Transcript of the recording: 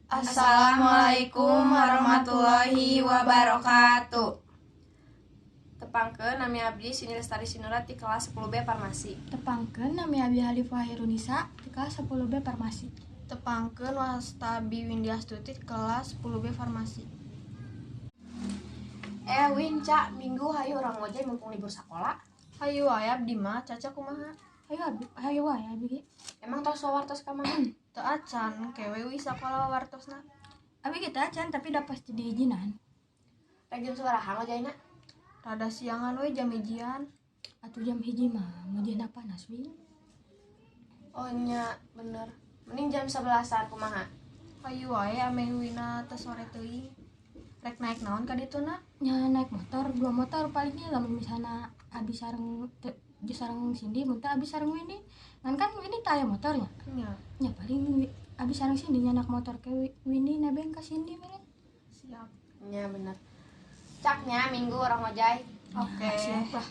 Assalamualaikum warahmatullahi wabarakatuh. Tepangkeun nami abdi Sini Lestari Sinurat di kelas 10B Farmasi. Tepangkeun nami abdi Halifah Hairunisa di kelas 10B Farmasi. Tepangkeun Wastabi Windy Astuti di kelas 10B Farmasi. Win, Cak, minggu hayu orang ngojek mumpung libur sekolah. Hayu wae abdi mah, Caca kumaha? Hayu wae abdi. Emang tos sawartos ka mana? Teu acan kewe wi sakola wartosna. Abi kita acan tapi udah pasti diizinan. Rek jam sabaraha ngojayna? Rada siangan we jam ijian. Atuh jam 1 mah ngojena panas wi. Oh nya, bener. Mending jam 11-an kumaha? Hayu wae ame wina teh sore teuing. Rek naik naon ka dituna? Nya naik motor, 2 motor palingnya lamun misalna abi sareng sareng Cindy mun teh abi sareng Windy. Kan Windy teh aya motornya. Nya. Nya paling abi sareng Cindy nya naik motor ke Windy nebeng ka Cindy meureun. Siap. Nya bener. Caknya minggu orang ngojay. Oke. Siap lah.